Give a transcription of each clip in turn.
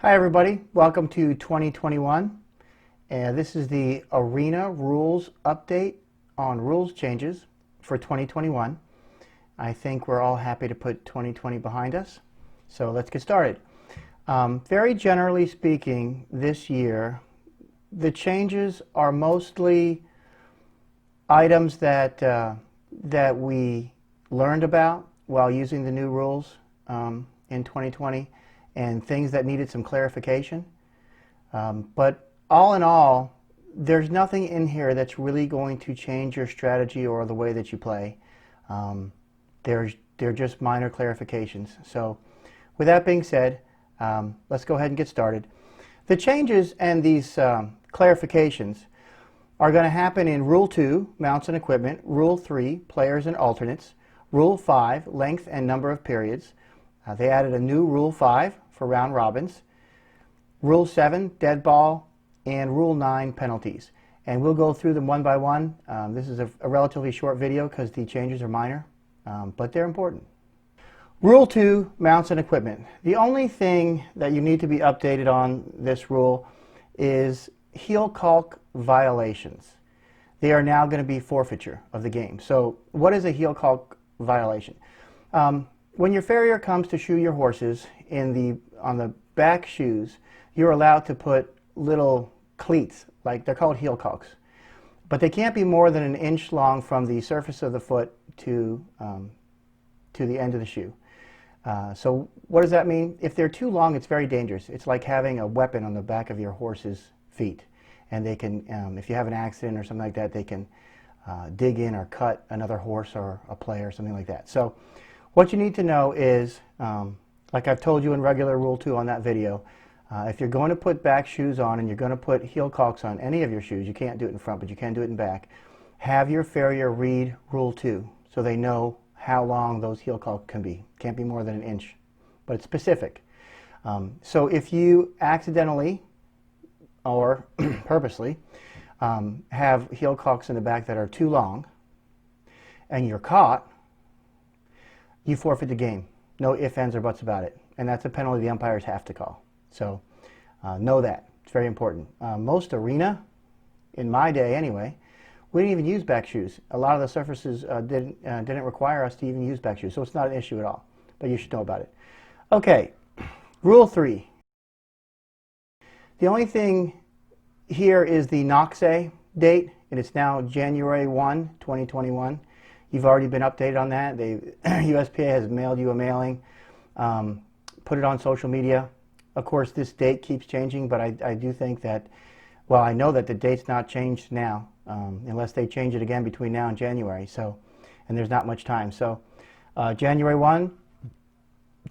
Hi everybody, welcome to 2021. This is the Arena Rules update on rules changes for 2021. I think we're all happy to put 2020 behind us, so let's get started. Very generally speaking, this year, the changes are mostly items that we learned about while using the new rules in 2020 and things that needed some clarification. But all in all, there's nothing in here that's really going to change your strategy or the way that you play. They're just minor clarifications. So with that being said, let's go ahead and get started. The changes and these clarifications are going to happen in Rule 2, Mounts and Equipment, Rule 3, Players and Alternates, Rule 5, Length and Number of Periods. They added a new Rule 5 for round robins, Rule 7, Dead Ball, and Rule 9, Penalties. And we'll go through them one by one. This is a relatively short video because the changes are minor, but they're important. Rule 2, Mounts and Equipment. The only thing that you need to be updated on this rule is heel caulk violations. They are now going to be forfeiture of the game. So what is a heel caulk violation? When your farrier comes to shoe your horses on the back shoes, you're allowed to put little cleats, like they're called heel caulks. But they can't be more than 1 inch long from the surface of the foot to the end of the shoe. So what does that mean? If they're too long, it's very dangerous. It's like having a weapon on the back of your horse's feet. And they can, if you have an accident or something like that, they can dig in or cut another horse or a player or something like that. So what you need to know is, like I've told you in regular Rule 2 on that video, if you're going to put back shoes on and you're going to put heel caulks on any of your shoes, you can't do it in front, but you can do it in back, have your farrier read Rule 2 so they know how long those heel caulks can be. Can't be more than 1 inch, but it's specific. So if you accidentally or purposely have heel caulks in the back that are too long and you're caught, you forfeit the game. No ifs, ands, or buts about it. And that's a penalty the umpires have to call. So know that. It's very important. Most arena, in my day anyway, we didn't even use back shoes. A lot of the surfaces didn't require us to even use back shoes. So it's not an issue at all. But you should know about it. Okay, Rule 3. The only thing here is the NOCSAE date, and it's now January 1, 2021. You've already been updated on that. USPA has mailed you a mailing, put it on social media. Of course, this date keeps changing, but I do think that, well, I know that the date's not changed now, unless they change it again between now and January. So, and there's not much time. So, January 1,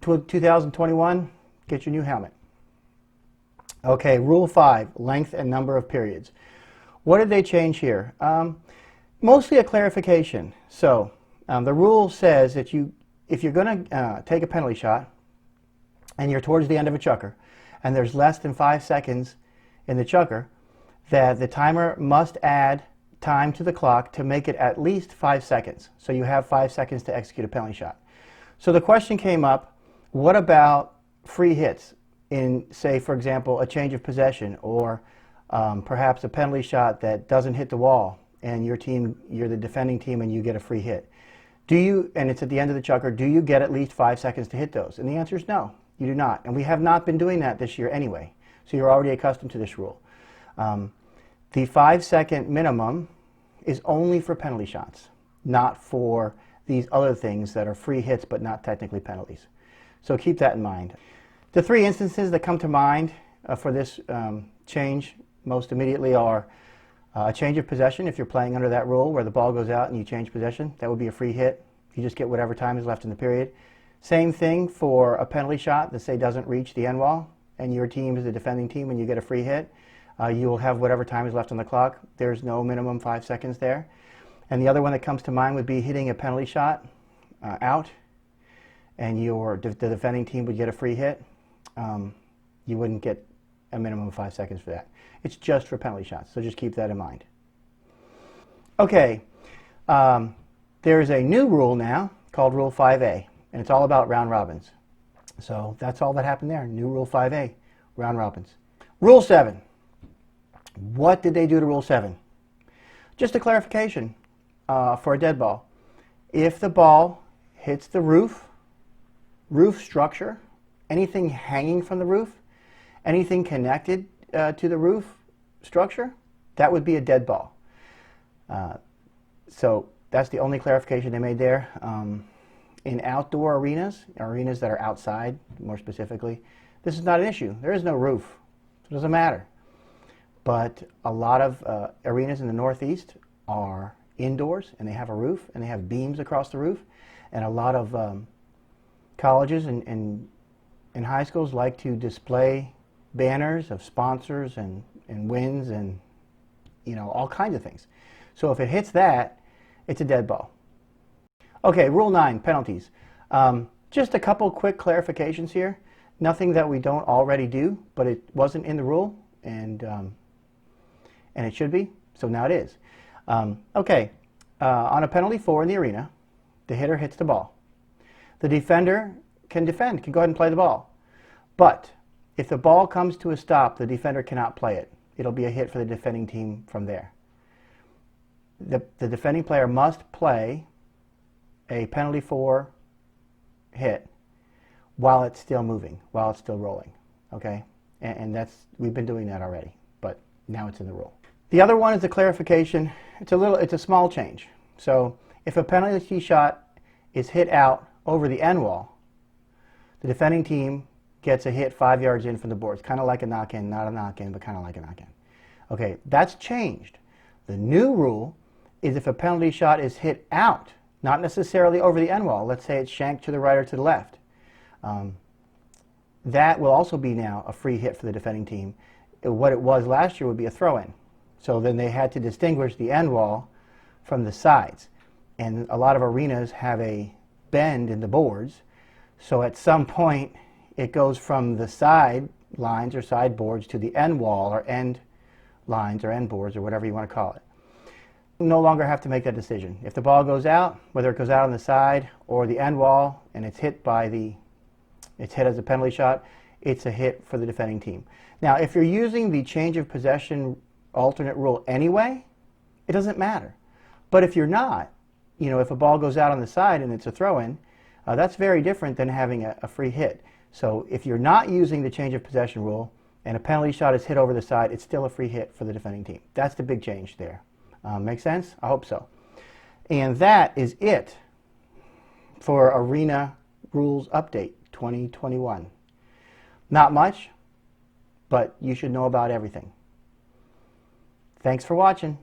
2021, get your new helmet. Okay, Rule 5, Length and Number of Periods. What did they change here? Mostly a clarification. So the rule says that if you're going to take a penalty shot and you're towards the end of a chukker and there's less than 5 seconds in the chukker, that the timer must add time to the clock to make it at least 5 seconds. So you have 5 seconds to execute a penalty shot. So the question came up, what about free hits in, say, for example, a change of possession or perhaps a penalty shot that doesn't hit the wall and you're the defending team and you get a free hit? And it's at the end of the chukker, do you get at least 5 seconds to hit those? And the answer is no, you do not. And we have not been doing that this year anyway. So you're already accustomed to this rule. The 5-second minimum is only for penalty shots, not for these other things that are free hits but not technically penalties. So keep that in mind. The 3 instances that come to mind for this change most immediately are a change of possession. If you're playing under that rule where the ball goes out and you change possession, that would be a free hit. You just get whatever time is left in the period. Same thing for a penalty shot that, say, doesn't reach the end wall and your team is the defending team and you get a free hit. You will have whatever time is left on the clock. There's no minimum 5 seconds there. And the other one that comes to mind would be hitting a penalty shot out and the defending team would get a free hit. You wouldn't get a minimum of 5 seconds for that. It's just for penalty shots, so just keep that in mind. Okay, there's a new rule now called Rule 5A, and it's all about round robins. So that's all that happened there, new Rule 5A. round robins. Rule 7. What did they do to Rule 7? Just a clarification for a dead ball. If the ball hits the roof structure, anything hanging from the roof, anything connected to the roof structure, that would be a dead ball. So that's the only clarification they made there. In outdoor arenas that are outside, more specifically, this is not an issue. There is no roof. It doesn't matter. But a lot of arenas in the Northeast are indoors, and they have a roof, and they have beams across the roof. And a lot of colleges and high schools like to display banners of sponsors and wins and, you know, all kinds of things. So if it hits that, it's a dead ball. Okay, Rule 9, penalties. Just a couple quick clarifications here. Nothing that we don't already do, but it wasn't in the rule, and it should be, so now it is. Okay, on a penalty 4 in the arena, the hitter hits the ball. The defender can defend, can go ahead and play the ball. But if the ball comes to a stop, the defender cannot play it. It'll be a hit for the defending team from there. The defending player must play a penalty 4 hit while it's still moving, while it's still rolling. Okay? And we've been doing that already, but now it's in the rule. The other one is a clarification. It's a small change. So if a penalty shot is hit out over the end wall, the defending team gets a hit 5 yards in from the boards. Kind of like a knock-in, not a knock-in, but kind of like a knock-in. Okay, that's changed. The new rule is if a penalty shot is hit out, not necessarily over the end wall, let's say it's shanked to the right or to the left, that will also be now a free hit for the defending team. What it was last year would be a throw-in. So then they had to distinguish the end wall from the sides. And a lot of arenas have a bend in the boards, so at some point it goes from the side lines or side boards to the end wall or end lines or end boards or whatever you want to call it. You no longer have to make that decision. If the ball goes out, whether it goes out on the side or the end wall and it's hit as a penalty shot, it's a hit for the defending team. Now, if you're using the change of possession alternate rule anyway, it doesn't matter. But if you're not, you know, if a ball goes out on the side and it's a throw-in, that's very different than having a free hit. So if you're not using the change of possession rule and a penalty shot is hit over the side, it's still a free hit for the defending team. That's the big change there. Make sense? I hope so. And that is it for Arena Rules Update 2021. Not much, but you should know about everything. Thanks for watching.